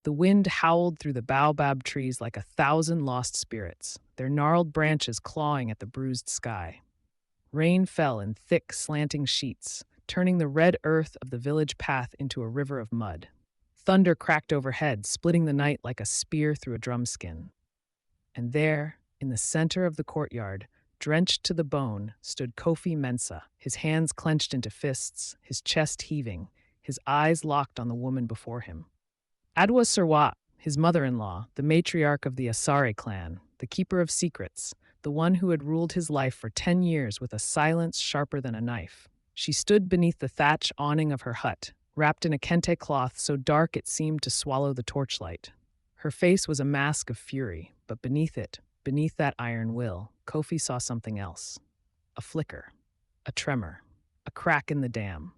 The wind howled through the baobab trees like 1,000 lost spirits, their gnarled branches clawing at the bruised sky. Rain fell in thick, slanting sheets, turning the red earth of the village path into a river of mud. Thunder cracked overhead, splitting the night like a spear through a drumskin. And there, in the center of the courtyard, drenched to the bone, stood Kofi Mensah, his hands clenched into fists, his chest heaving, his eyes locked on the woman before him. Adwa Serwat, his mother-in-law, the matriarch of the Asare clan, the keeper of secrets, the one who had ruled his life for 10 years with a silence sharper than a knife. She stood beneath the thatch awning of her hut, wrapped in a kente cloth so dark it seemed to swallow the torchlight. Her face was a mask of fury, but beneath it, beneath that iron will, Kofi saw something else. A flicker, a tremor, a crack in the dam.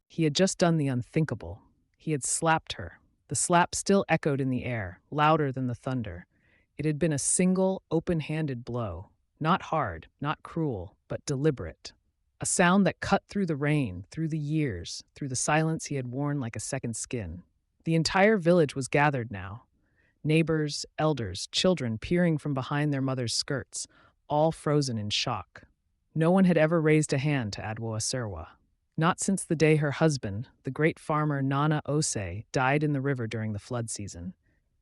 He had just done the unthinkable. He had slapped her. The slap still echoed in the air, louder than the thunder. It had been a single, open-handed blow. Not hard, not cruel, but deliberate. A sound that cut through the rain, through the years, through the silence he had worn like a second skin. The entire village was gathered now. Neighbors, elders, children peering from behind their mothers' skirts, all frozen in shock. No one had ever raised a hand to Adwoa Serwa. Not since the day her husband, the great farmer Nana Ose, died in the river during the flood season.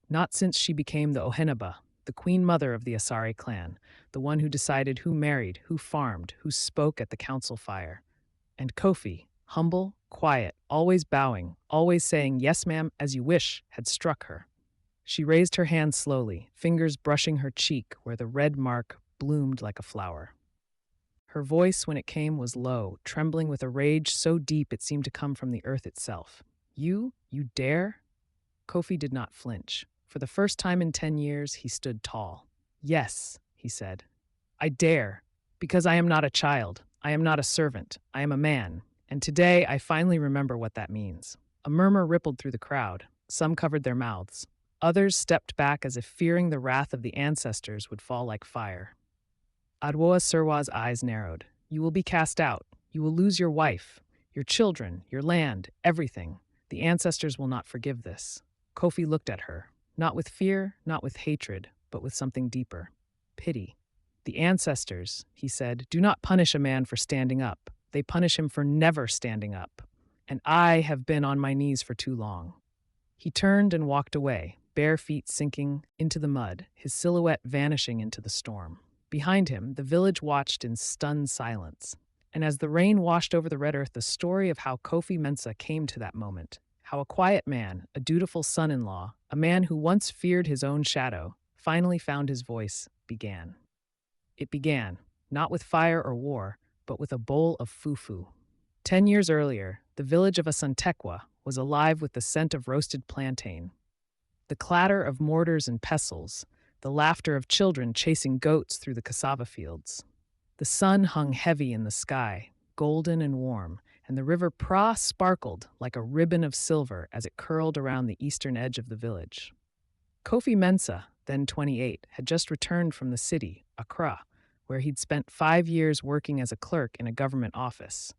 Not since she became the Oheneba, the queen mother of the Asare clan, the one who decided who married, who farmed, who spoke at the council fire. And Kofi, humble, quiet, always bowing, always saying, "Yes, ma'am, as you wish," had struck her. She raised her hand slowly, fingers brushing her cheek where the red mark bloomed like a flower. Her voice, when it came, was low, trembling with a rage so deep it seemed to come from the earth itself. You dare?" Kofi did not flinch. For the first time in 10 years, he stood tall. "Yes," he said. "I dare, because I am not a child. I am not a servant. I am a man. And today I finally remember what that means." A murmur rippled through the crowd. Some covered their mouths. Others stepped back as if fearing the wrath of the ancestors would fall like fire. Adwoa Serwa's eyes narrowed. "You will be cast out. You will lose your wife, your children, your land, everything. The ancestors will not forgive this." Kofi looked at her, not with fear, not with hatred, but with something deeper. Pity. "The ancestors," he said, "do not punish a man for standing up. They punish him for never standing up. And I have been on my knees for too long." He turned and walked away, bare feet sinking into the mud, his silhouette vanishing into the storm. Behind him, the village watched in stunned silence. And as the rain washed over the red earth, the story of how Kofi Mensah came to that moment, how a quiet man, a dutiful son-in-law, a man who once feared his own shadow, finally found his voice, began. It began, not with fire or war, but with a bowl of fufu. 10 years earlier, the village of Asantekwa was alive with the scent of roasted plantain, the clatter of mortars and pestles, the laughter of children chasing goats through the cassava fields. The sun hung heavy in the sky, golden and warm, and the river Pra sparkled like a ribbon of silver as it curled around the eastern edge of the village. Kofi Mensah, then 28, had just returned from the city, Accra, where he'd spent 5 years working as a clerk in a government office.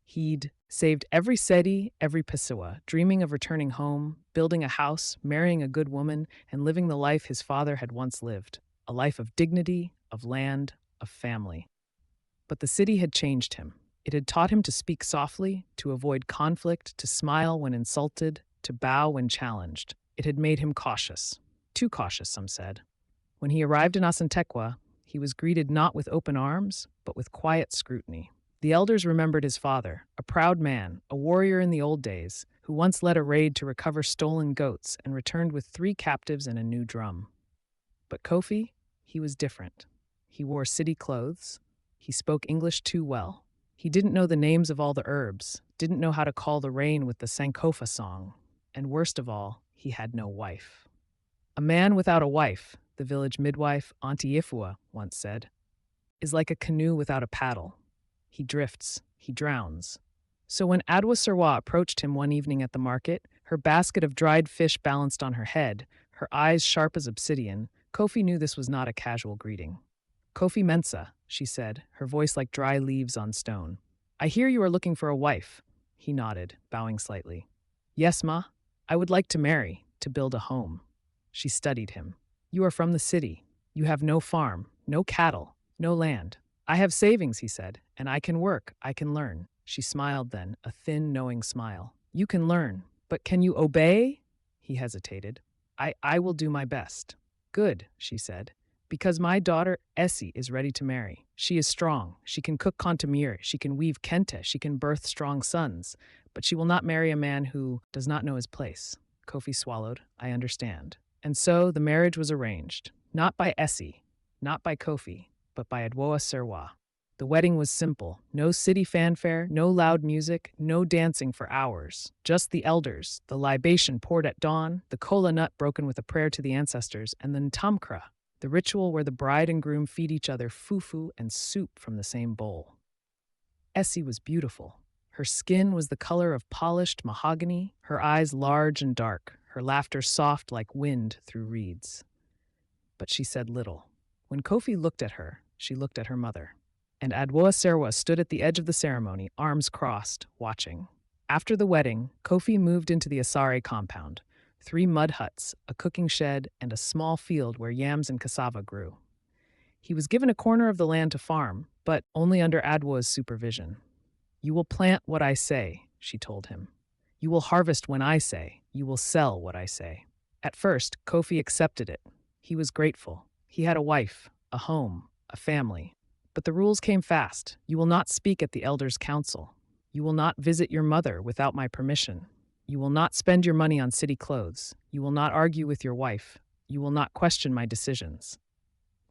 He'd saved every cedi, every pessoa, dreaming of returning home, building a house, marrying a good woman, and living the life his father had once lived, a life of dignity, of land, of family. But the city had changed him. It had taught him to speak softly, to avoid conflict, to smile when insulted, to bow when challenged. It had made him cautious. Too cautious, some said. When he arrived in Asantekwa, he was greeted not with open arms, but with quiet scrutiny. The elders remembered his father, a proud man, a warrior in the old days, who once led a raid to recover stolen goats and returned with 3 captives and a new drum. But Kofi, he was different. He wore city clothes. He spoke English too well. He didn't know the names of all the herbs, didn't know how to call the rain with the Sankofa song, and worst of all, he had no wife. "A man without a wife," the village midwife, Auntie Ifua, once said, "is like a canoe without a paddle. He drifts, he drowns." So when Adwa Serwa approached him one evening at the market, her basket of dried fish balanced on her head, her eyes sharp as obsidian, Kofi knew this was not a casual greeting. "Kofi Mensah," she said, her voice like dry leaves on stone. "I hear you are looking for a wife." He nodded, bowing slightly. "Yes, ma. I would like to marry to build a home. She studied him. You are from the city. You have no farm, no cattle, no land. I have savings, he said, and I can work, I can learn. She smiled then, a thin, knowing smile. You can learn, but can you obey? He hesitated. I will do my best. Good, she said, because my daughter Essie is ready to marry. She is strong. She can cook kontamire. She can weave kente. She can birth strong sons. But she will not marry a man who does not know his place. Kofi swallowed. I understand. And so the marriage was arranged, not by Essie, not by Kofi, but by Adwoa. The wedding was simple. No city fanfare, no loud music, no dancing for hours. Just the elders, the libation poured at dawn, the kola nut broken with a prayer to the ancestors, and the ntamkra, the ritual where the bride and groom feed each other fufu and soup from the same bowl. Essie was beautiful. Her skin was the color of polished mahogany, her eyes large and dark, her laughter soft like wind through reeds. But she said little. When Kofi looked at her, she looked at her mother. And Adwoa stood at the edge of the ceremony, arms crossed, watching. After the wedding, Kofi moved into the Asare compound, 3 mud huts, a cooking shed, and a small field where yams and cassava grew. He was given a corner of the land to farm, but only under Adwoa's supervision. You will plant what I say, she told him. You will harvest when I say. You will sell what I say. At first, Kofi accepted it. He was grateful. He had a wife, a home, a family. But the rules came fast. You will not speak at the elders' council. You will not visit your mother without my permission. You will not spend your money on city clothes. You will not argue with your wife. You will not question my decisions.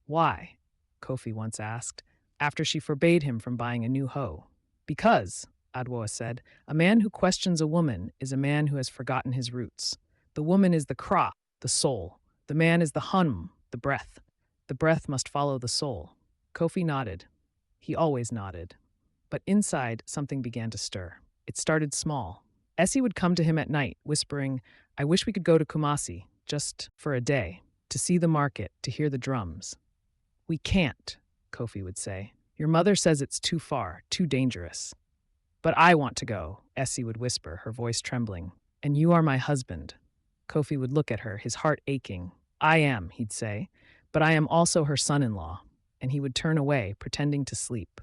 Why? Kofi once asked, after she forbade him from buying a new hoe. Because, Adwoa said, a man who questions a woman is a man who has forgotten his roots. The woman is the kra, the soul. The man is the hunm, the breath. The breath must follow the soul. Kofi nodded. He always nodded. But inside, something began to stir. It started small. Essie would come to him at night, whispering, I wish we could go to Kumasi, just for a day, to see the market, to hear the drums. We can't, Kofi would say. Your mother says it's too far, too dangerous. But I want to go, Essie would whisper, her voice trembling. And you are my husband. Kofi would look at her, his heart aching. I am, he'd say, but I am also her son-in-law. And he would turn away, pretending to sleep.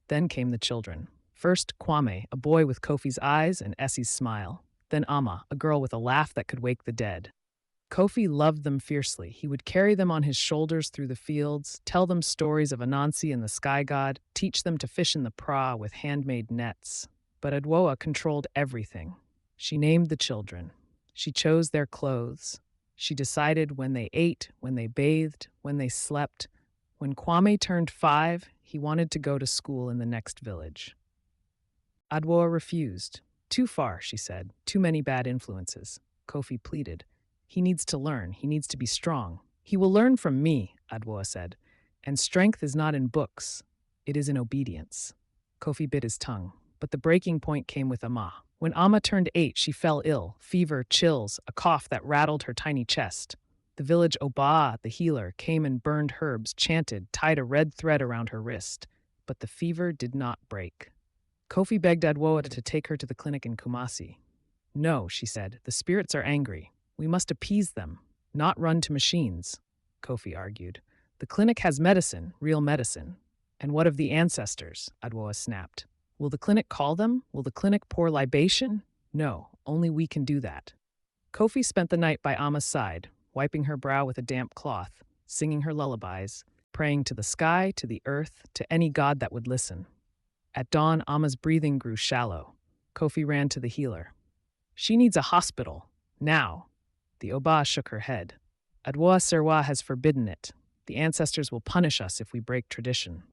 Then came the children. First, Kwame, a boy with Kofi's eyes and Essie's smile. Then Amma, a girl with a laugh that could wake the dead. Kofi loved them fiercely. He would carry them on his shoulders through the fields, tell them stories of Anansi and the sky god, teach them to fish in the pra with handmade nets. But Adwoa controlled everything. She named the children. She chose their clothes. She decided when they ate, when they bathed, when they slept. When Kwame turned 5, he wanted to go to school in the next village. Adwoa refused. Too far, she said. Too many bad influences. Kofi pleaded. He needs to learn. He needs to be strong. He will learn from me, Adwoa said. And strength is not in books. It is in obedience. Kofi bit his tongue. But the breaking point came with Amma. When Amma turned 8, she fell ill. Fever, chills, a cough that rattled her tiny chest. The village Oba, the healer, came and burned herbs, chanted, tied a red thread around her wrist. But the fever did not break. Kofi begged Adwoa to take her to the clinic in Kumasi. No, she said, the spirits are angry. We must appease them, not run to machines, Kofi argued. The clinic has medicine, real medicine. And what of the ancestors? Adwoa snapped. Will the clinic call them? Will the clinic pour libation? No, only we can do that. Kofi spent the night by Amma's side, wiping her brow with a damp cloth, singing her lullabies, praying to the sky, to the earth, to any god that would listen. At dawn, Amma's breathing grew shallow. Kofi ran to the healer. She needs a hospital. Now. The Oba shook her head. Adwoa has forbidden it. The ancestors will punish us if we break tradition.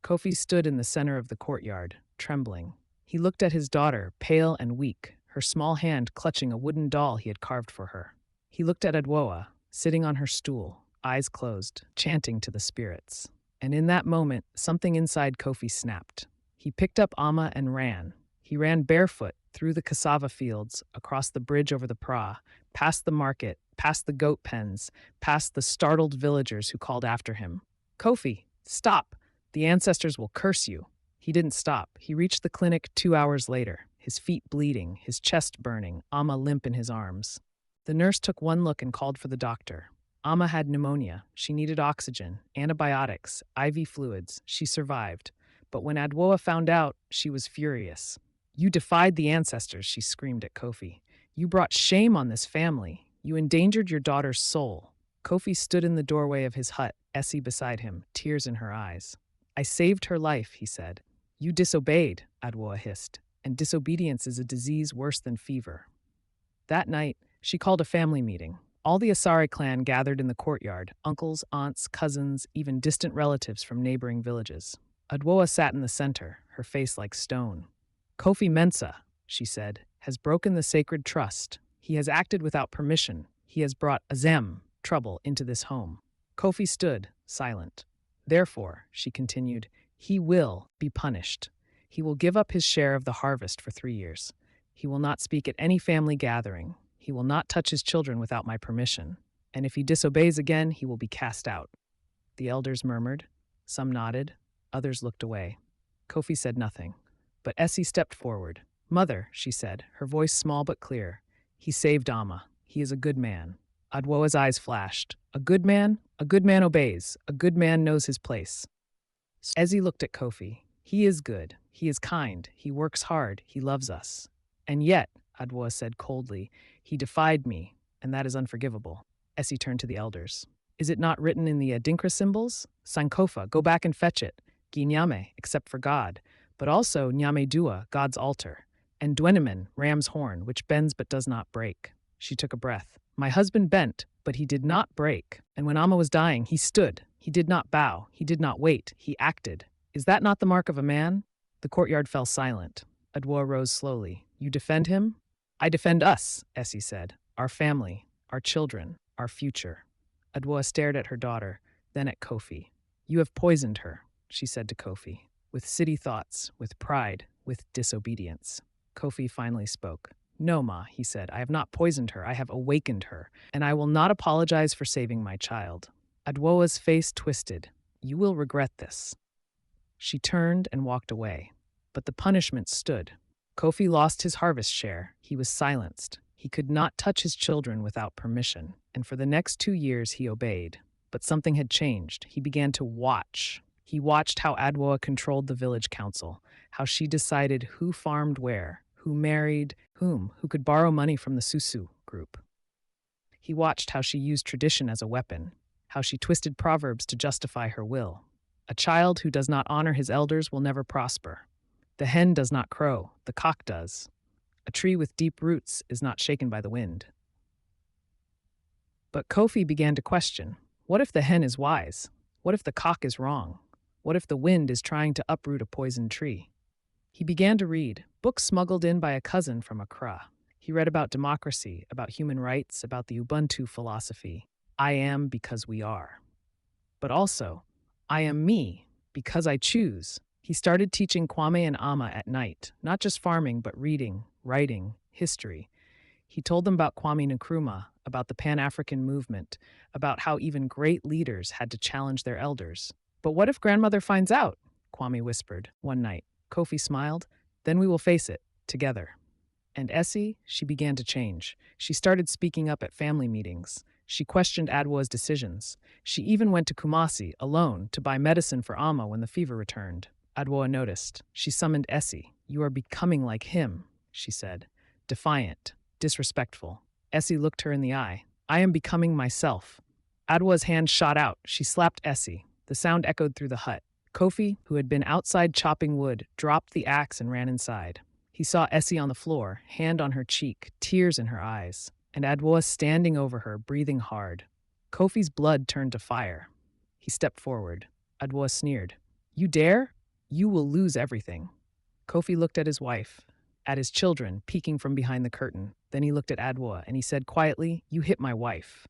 Kofi stood in the center of the courtyard, trembling. He looked at his daughter, pale and weak, her small hand clutching a wooden doll he had carved for her. He looked at Adwoa, sitting on her stool, eyes closed, chanting to the spirits. And in that moment, something inside Kofi snapped. He picked up Amma and ran. He ran barefoot through the cassava fields, across the bridge over the pra, past the market, past the goat pens, past the startled villagers who called after him. Kofi, stop! The ancestors will curse you. He didn't stop. He reached the clinic 2 hours later, his feet bleeding, his chest burning, Amma limp in his arms. The nurse took one look and called for the doctor. Amma had pneumonia. She needed oxygen, antibiotics, IV fluids. She survived. But when Adwoa found out, she was furious. You defied the ancestors, she screamed at Kofi. You brought shame on this family. You endangered your daughter's soul. Kofi stood in the doorway of his hut, Essie beside him, tears in her eyes. I saved her life, he said. You disobeyed, Adwoa hissed, and disobedience is a disease worse than fever. That night, she called a family meeting. All the Asare clan gathered in the courtyard, uncles, aunts, cousins, even distant relatives from neighboring villages. Adwoa sat in the center, her face like stone. Kofi Mensa, she said, has broken the sacred trust. He has acted without permission. He has brought Azem, trouble, into this home. Kofi stood, silent. Therefore, she continued, he will be punished. He will give up his share of the harvest for 3 years. He will not speak at any family gathering. He will not touch his children without my permission. And if he disobeys again, he will be cast out. The elders murmured. Some nodded. Others looked away. Kofi said nothing. But Essie stepped forward. Mother, she said, her voice small but clear. He saved Amma. He is a good man. Adwoa's eyes flashed. A good man? A good man obeys. A good man knows his place. Essie looked at Kofi. He is good. He is kind. He works hard. He loves us. And yet, Adwoa said coldly, he defied me, and that is unforgivable. Essie turned to the elders. Is it not written in the Adinkra symbols? Sankofa, go back and fetch it. Ginyame, except for God, but also Nyame Dua, God's altar, and Dwenemen, ram's horn, which bends but does not break. She took a breath. My husband bent, but he did not break, and when Amma was dying, he stood. He did not bow. He did not wait. He acted. Is that not the mark of a man? The courtyard fell silent. Adwoa rose slowly. You defend him? I defend us, Essie said. Our family, our children, our future. Adwoa stared at her daughter, then at Kofi. You have poisoned her, she said to Kofi, with city thoughts, with pride, with disobedience. Kofi finally spoke. No, Ma, he said, I have not poisoned her, I have awakened her, and I will not apologize for saving my child. Adwoa's face twisted. You will regret this. She turned and walked away, but the punishment stood. Kofi lost his harvest share. He was silenced. He could not touch his children without permission, and for the next 2 years he obeyed. But something had changed. He began to watch. He watched how Adwoa controlled the village council, how she decided who farmed where, who married whom, who could borrow money from the Susu group. He watched how she used tradition as a weapon, how she twisted proverbs to justify her will. A child who does not honor his elders will never prosper. The hen does not crow, the cock does. A tree with deep roots is not shaken by the wind. But Kofi began to question, what if the hen is wise? What if the cock is wrong? What if the wind is trying to uproot a poisoned tree? He began to read, books smuggled in by a cousin from Accra. He read about democracy, about human rights, about the Ubuntu philosophy. I am because we are. But also, I am me because I choose. He started teaching Kwame and Amma at night, not just farming, but reading, writing, history. He told them about Kwame Nkrumah, about the Pan-African movement, about how even great leaders had to challenge their elders. But what if grandmother finds out? Kwame whispered one night. Kofi smiled. Then we will face it, together. And Essie, she began to change. She started speaking up at family meetings. She questioned Adwoa's decisions. She even went to Kumasi, alone, to buy medicine for Amma when the fever returned. Adwoa noticed. She summoned Essie. You are becoming like him, she said. Defiant, disrespectful. Essie looked her in the eye. I am becoming myself. Adwoa's hand shot out. She slapped Essie. The sound echoed through the hut. Kofi, who had been outside chopping wood, dropped the axe and ran inside. He saw Essie on the floor, hand on her cheek, tears in her eyes, and Adwoa standing over her, breathing hard. Kofi's blood turned to fire. He stepped forward. Adwoa sneered. You dare? You will lose everything. Kofi looked at his wife, at his children, peeking from behind the curtain. Then he looked at Adwoa and he said quietly, You hit my wife.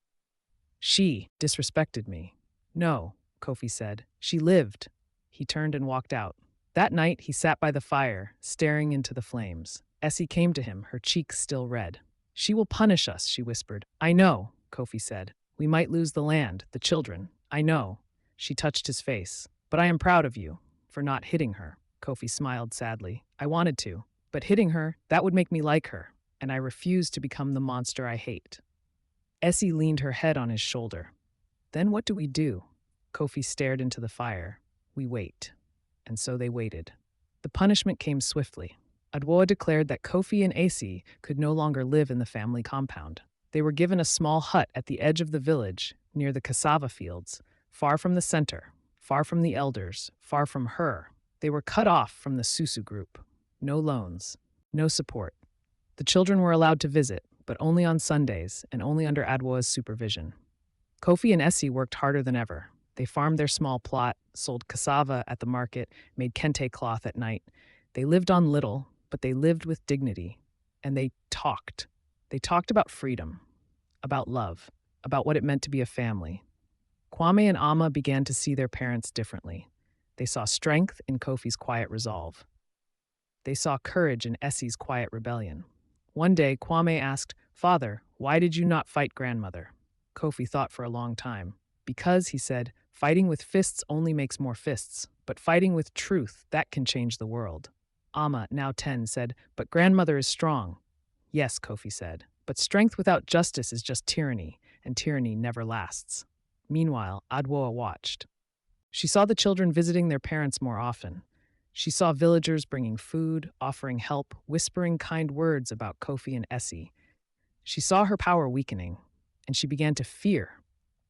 She disrespected me. No, Kofi said. She lived. He turned and walked out. That night, he sat by the fire, staring into the flames. Essie came to him, her cheeks still red. She will punish us, she whispered. I know, Kofi said. We might lose the land, the children. I know. She touched his face. But I am proud of you for not hitting her. Kofi smiled sadly. I wanted to. But hitting her, that would make me like her. And I refuse to become the monster I hate. Essie leaned her head on his shoulder. Then what do we do? Kofi stared into the fire. We wait. And so they waited. The punishment came swiftly. Adwoa declared that Kofi and Essie could no longer live in the family compound. They were given a small hut at the edge of the village, near the cassava fields, far from the center, far from the elders, far from her. They were cut off from the Susu group. No loans, no support. The children were allowed to visit, but only on Sundays and only under Adwoa's supervision. Kofi and Essie worked harder than ever. They farmed their small plot, sold cassava at the market, made kente cloth at night. They lived on little, but they lived with dignity. And they talked. They talked about freedom, about love, about what it meant to be a family. Kwame and Amma began to see their parents differently. They saw strength in Kofi's quiet resolve. They saw courage in Essie's quiet rebellion. One day, Kwame asked, "Father, why did you not fight grandmother?" Kofi thought for a long time. Because, he said, fighting with fists only makes more fists, but fighting with truth, that can change the world. Amma, now 10, said, "But grandmother is strong." "Yes," Kofi said, "but strength without justice is just tyranny, and tyranny never lasts." Meanwhile, Adwoa watched. She saw the children visiting their parents more often. She saw villagers bringing food, offering help, whispering kind words about Kofi and Essie. She saw her power weakening, and she began to fear,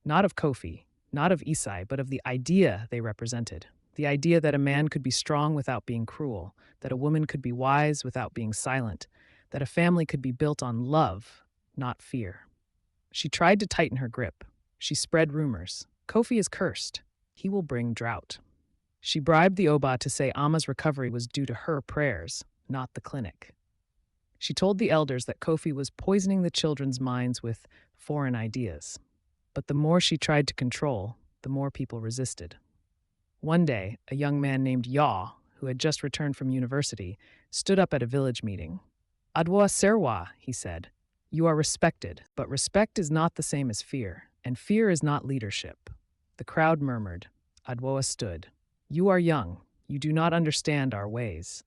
not of Kofi, not of Isai, but of the idea they represented. The idea that a man could be strong without being cruel, that a woman could be wise without being silent, that a family could be built on love, not fear. She tried to tighten her grip. She spread rumors. Kofi is cursed. He will bring drought. She bribed the Oba to say Amma's recovery was due to her prayers, not the clinic. She told the elders that Kofi was poisoning the children's minds with foreign ideas. But the more she tried to control, the more people resisted. One day, a young man named Yaw, who had just returned from university, stood up at a village meeting. "Adwoa Serwa," he said, "you are respected, but respect is not the same as fear, and fear is not leadership." The crowd murmured. Adwoa stood. "You are young. You do not understand our ways."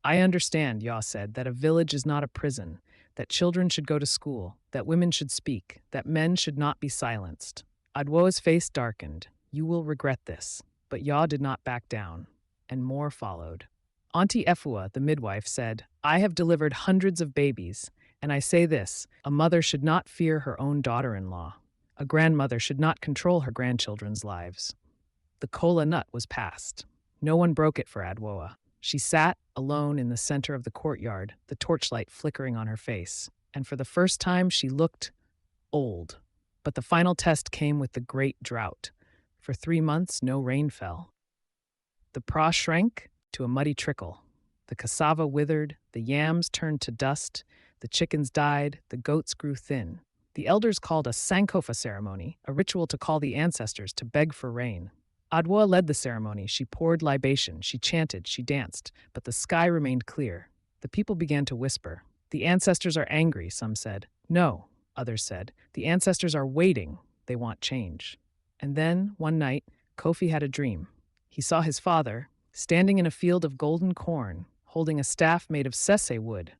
"I understand," Yaw said, "that a village is not a prison, that children should go to school, that women should speak, that men should not be silenced." Adwoa's face darkened. "You will regret this." But Yaw did not back down, and more followed. Auntie Efua, the midwife, said, "I have delivered hundreds of babies, and I say this, a mother should not fear her own daughter-in-law. A grandmother should not control her grandchildren's lives." The kola nut was passed. No one broke it for Adwoa. She sat, alone in the center of the courtyard, the torchlight flickering on her face, and for the first time she looked old. But the final test came with the great drought. For 3 months, no rain fell. The pra shrank to a muddy trickle. The cassava withered, the yams turned to dust, the chickens died, the goats grew thin. The elders called a Sankofa ceremony, a ritual to call the ancestors to beg for rain. Adwoa led the ceremony. She poured libation, she chanted, she danced, but the sky remained clear. The people began to whisper. "The ancestors are angry," some said. "No," others said. "The ancestors are waiting. They want change." And then, one night, Kofi had a dream. He saw his father, standing in a field of golden corn, holding a staff made of sese wood.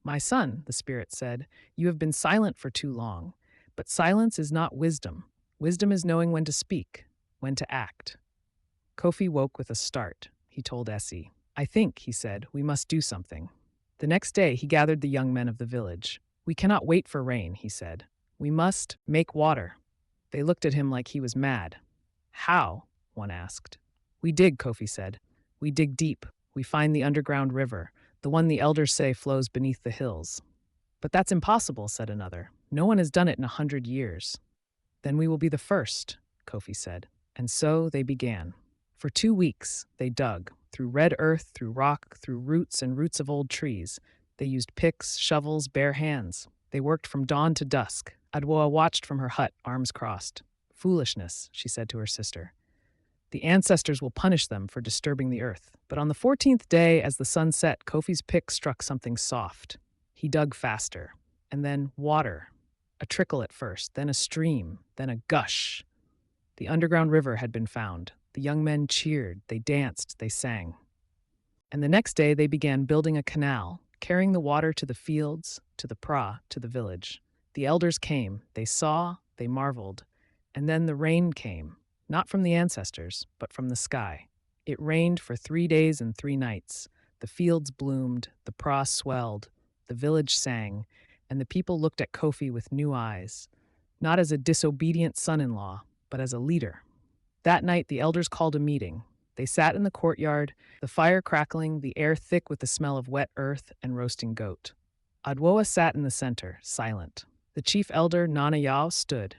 "My son," the spirit said, "you have been silent for too long. But silence is not wisdom. Wisdom is knowing when to speak, when to act." Kofi woke with a start. He told Essie. "I think," he said, "we must do something." The next day, he gathered the young men of the village. "We cannot wait for rain," he said. "We must make water." They looked at him like he was mad. "How?" one asked. "We dig," Kofi said. "We dig deep. We find the underground river, the one the elders say flows beneath the hills." "But that's impossible," said another. "No one has done it in 100 years." "Then we will be the first," Kofi said. And so they began. For 2 weeks, they dug, through red earth, through rock, through roots and roots of old trees. They used picks, shovels, bare hands. They worked from dawn to dusk. Adwoa watched from her hut, arms crossed. "Foolishness," she said to her sister. "The ancestors will punish them for disturbing the earth." But on the 14th day, as the sun set, Kofi's pick struck something soft. He dug faster. And then water. A trickle at first, then a stream, then a gush. The underground river had been found. The young men cheered, they danced, they sang. And the next day they began building a canal, carrying the water to the fields, to the pra, to the village. The elders came, they saw, they marveled, and then the rain came, not from the ancestors, but from the sky. It rained for 3 days and 3 nights. The fields bloomed, the praws swelled, the village sang, and the people looked at Kofi with new eyes, not as a disobedient son-in-law, but as a leader. That night the elders called a meeting. They sat in the courtyard, the fire crackling, the air thick with the smell of wet earth and roasting goat. Adwoa sat in the center, silent. The chief elder, Nana Yao, stood.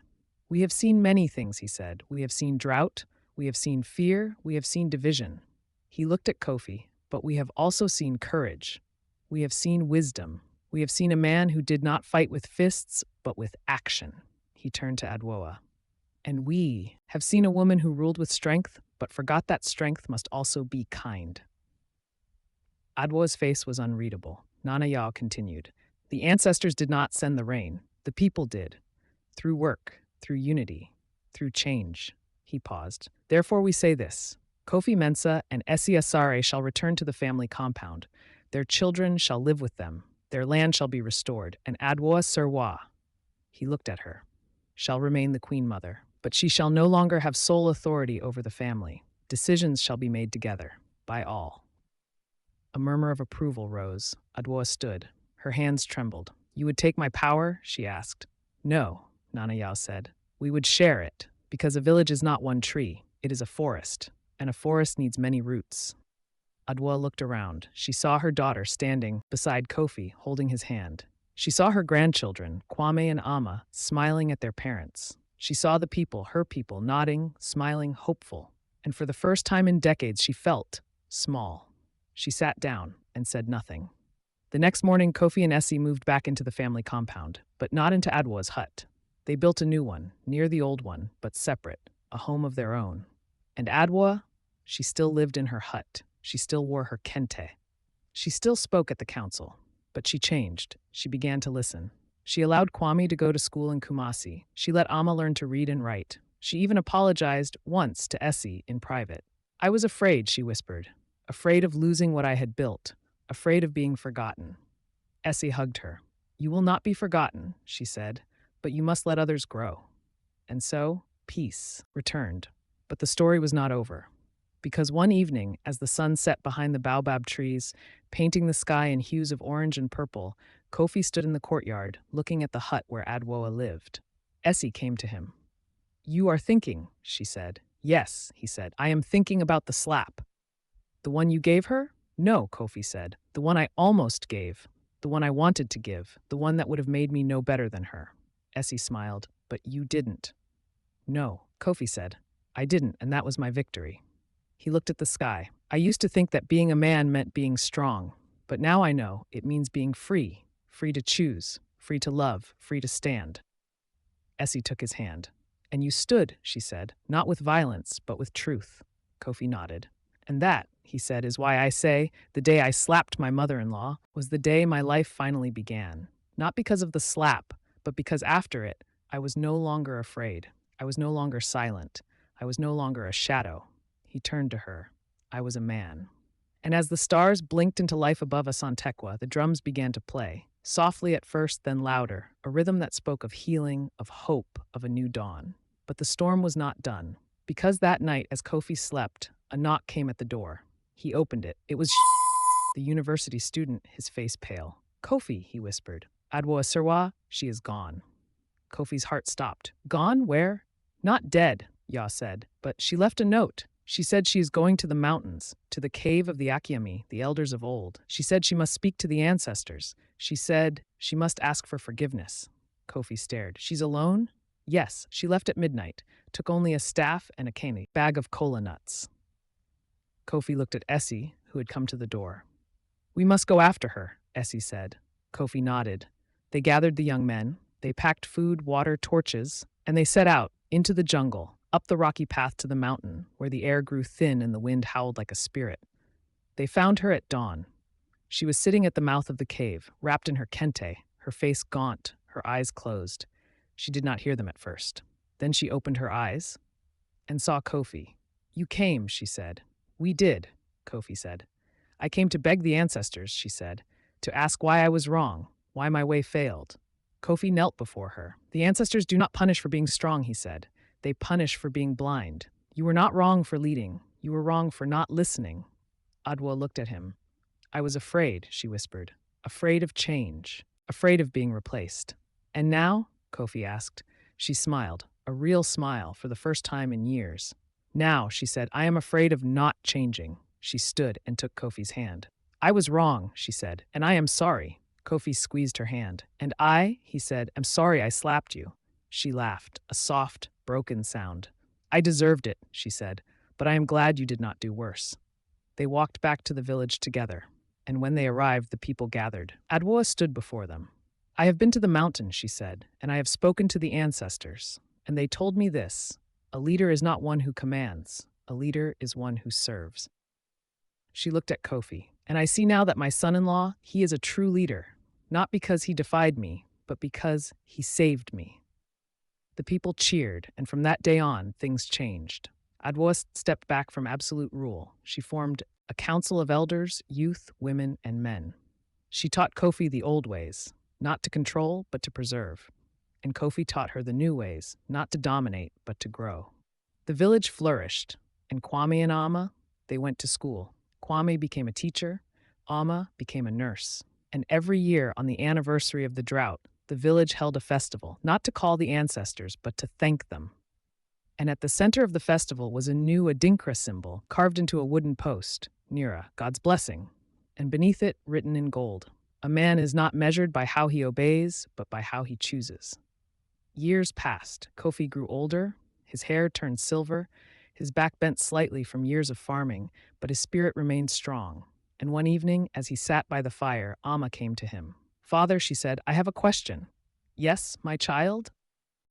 "We have seen many things," he said. "We have seen drought, we have seen fear, we have seen division." He looked at Kofi. "But we have also seen courage. We have seen wisdom. We have seen a man who did not fight with fists, but with action." He turned to Adwoa. "And we have seen a woman who ruled with strength, but forgot that strength must also be kind." Adwoa's face was unreadable. Nana Yao continued. "The ancestors did not send the rain. The people did. Through work, through unity, through change." He paused. "Therefore we say this. Kofi Mensah and Essie Asare shall return to the family compound. Their children shall live with them. Their land shall be restored. And Adwoa Serwa," he looked at her, "shall remain the queen mother. But she shall no longer have sole authority over the family. Decisions shall be made together, by all." A murmur of approval rose. Adwoa stood. Her hands trembled. "You would take my power?" she asked. "No," Nana Yao said. "We would share it, because a village is not one tree. It is a forest, and a forest needs many roots." Adwoa looked around. She saw her daughter standing beside Kofi, holding his hand. She saw her grandchildren, Kwame and Ama, smiling at their parents. She saw the people, her people, nodding, smiling, hopeful. And for the first time in decades, she felt small. She sat down and said nothing. The next morning, Kofi and Essie moved back into the family compound, but not into Adwoa's hut. They built a new one, near the old one, but separate, a home of their own. And Adwoa, she still lived in her hut. She still wore her kente. She still spoke at the council, but she changed. She began to listen. She allowed Kwame to go to school in Kumasi. She let Ama learn to read and write. She even apologized once to Essie in private. "I was afraid," she whispered, "afraid of losing what I had built, afraid of being forgotten." Essie hugged her. "You will not be forgotten," she said, "but you must let others grow." And so, peace returned. But the story was not over. Because one evening, as the sun set behind the baobab trees, painting the sky in hues of orange and purple, Kofi stood in the courtyard, looking at the hut where Adwoa lived. Essie came to him. "You are thinking," she said. "Yes," he said. "I am thinking about the slap." "The one you gave her?" "No," Kofi said. "The one I almost gave. The one I wanted to give. The one that would have made me no better than her." Essie smiled. "But you didn't." "No," Kofi said. "I didn't, and that was my victory." He looked at the sky. "I used to think that being a man meant being strong, but now I know it means being free, free to choose, free to love, free to stand." Essie took his hand. "And you stood," she said, "not with violence, but with truth." Kofi nodded. "And that," he said, "is why I say the day I slapped my mother-in-law was the day my life finally began. Not because of the slap, but because after it, I was no longer afraid. I was no longer silent. I was no longer a shadow." He turned to her. "I was a man." And as the stars blinked into life above us on Tekwa, the drums began to play, softly at first, then louder, a rhythm that spoke of healing, of hope, of a new dawn. But the storm was not done. Because that night, as Kofi slept, a knock came at the door. He opened it. It was the university student, his face pale. "Kofi," he whispered. "Adwoa Serwa, she is gone." Kofi's heart stopped. "Gone? Where?" "Not dead," Ya said, "but she left a note. She said she is going to the mountains, to the cave of the Akiami, the elders of old. She said she must speak to the ancestors. She said she must ask for forgiveness." Kofi stared. "She's alone?" "Yes, she left at midnight, took only a staff and a cane, bag of kola nuts." Kofi looked at Essie, who had come to the door. "We must go after her," Essie said. Kofi nodded. They gathered the young men. They packed food, water, torches, and they set out into the jungle, up the rocky path to the mountain, where the air grew thin and the wind howled like a spirit. They found her at dawn. She was sitting at the mouth of the cave, wrapped in her kente, her face gaunt, her eyes closed. She did not hear them at first. Then she opened her eyes and saw Kofi. "You came," she said. "We did," Kofi said. "I came to beg the ancestors," she said, "to ask why I was wrong, why my way failed." Kofi knelt before her. The ancestors do not punish for being strong, he said. They punish for being blind. You were not wrong for leading. You were wrong for not listening. Adwa looked at him. I was afraid, she whispered. Afraid of change. Afraid of being replaced. And now? Kofi asked. She smiled, a real smile for the first time in years. Now, she said, I am afraid of not changing. She stood and took Kofi's hand. I was wrong, she said, and I am sorry. Kofi squeezed her hand. And I, he said, am sorry I slapped you. She laughed, a soft, broken sound. I deserved it, she said, but I am glad you did not do worse. They walked back to the village together, and when they arrived, the people gathered. Adwoa stood before them. I have been to the mountain, she said, and I have spoken to the ancestors, and they told me this: a leader is not one who commands, a leader is one who serves. She looked at Kofi, and I see now that my son-in-law, he is a true leader, not because he defied me, but because he saved me. The people cheered, and from that day on, things changed. Adwoa stepped back from absolute rule. She formed a council of elders, youth, women, and men. She taught Kofi the old ways, not to control, but to preserve. And Kofi taught her the new ways, not to dominate, but to grow. The village flourished, and Kwame and Amma, they went to school. Kwame became a teacher, Amma became a nurse. And every year on the anniversary of the drought, the village held a festival, not to call the ancestors, but to thank them. And at the center of the festival was a new Adinkra symbol carved into a wooden post, Nira, God's blessing, and beneath it, written in gold, a man is not measured by how he obeys, but by how he chooses. Years passed. Kofi grew older, his hair turned silver, his back bent slightly from years of farming, but his spirit remained strong. And one evening, as he sat by the fire, Amma came to him. Father, she said, I have a question. Yes, my child?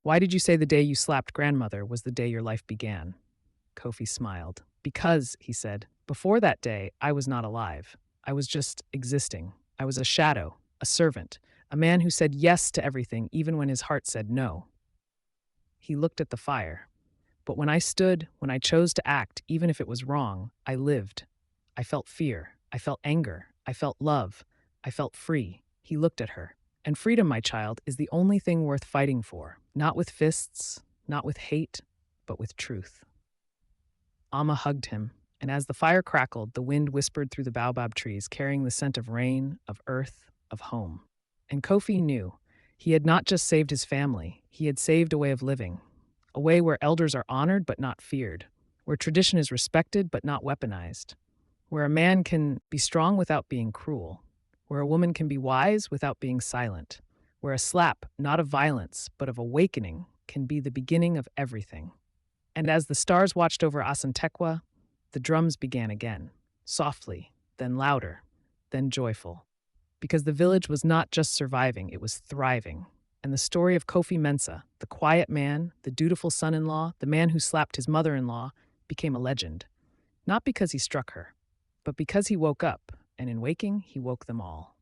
Why did you say the day you slapped grandmother was the day your life began? Kofi smiled. Because, he said, before that day, I was not alive. I was just existing. I was a shadow, a servant, a man who said yes to everything even when his heart said no. He looked at the fire. But when I stood, when I chose to act, even if it was wrong, I lived. I felt fear. I felt anger. I felt love. I felt free. He looked at her. And freedom, my child, is the only thing worth fighting for. Not with fists, not with hate, but with truth. Amma hugged him, and as the fire crackled, the wind whispered through the baobab trees, carrying the scent of rain, of earth, of home. And Kofi knew he had not just saved his family, he had saved a way of living, a way where elders are honored but not feared, where tradition is respected but not weaponized, where a man can be strong without being cruel, where a woman can be wise without being silent, where a slap, not of violence, but of awakening, can be the beginning of everything. And as the stars watched over Asantequa, the drums began again, softly, then louder, then joyful. Because the village was not just surviving, it was thriving. And the story of Kofi Mensah, the quiet man, the dutiful son-in-law, the man who slapped his mother-in-law, became a legend. Not because he struck her, but because he woke up, and in waking, he woke them all.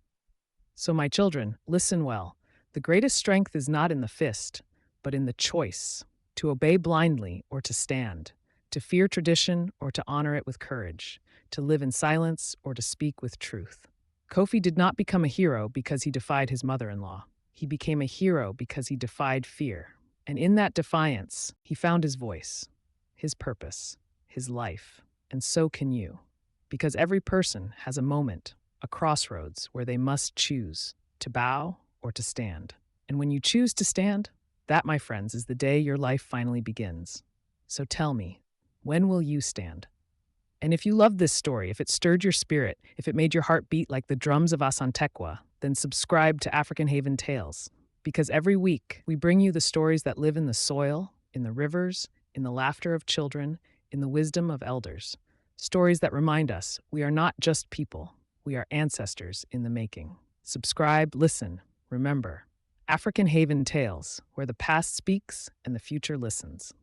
So my children, listen well. The greatest strength is not in the fist, but in the choice, to obey blindly or to stand, to fear tradition or to honor it with courage, to live in silence or to speak with truth. Kofi did not become a hero because he defied his mother-in-law. He became a hero because he defied fear. And in that defiance, he found his voice, his purpose, his life. And so can you. Because every person has a moment, a crossroads where they must choose to bow or to stand. And when you choose to stand, that, my friends, is the day your life finally begins. So tell me, when will you stand? And if you loved this story, if it stirred your spirit, if it made your heart beat like the drums of Asantequa, then subscribe to African Haven Tales. Because every week, we bring you the stories that live in the soil, in the rivers, in the laughter of children, in the wisdom of elders. Stories that remind us we are not just people, we are ancestors in the making. Subscribe, listen, remember. African Haven Tales, where the past speaks and the future listens.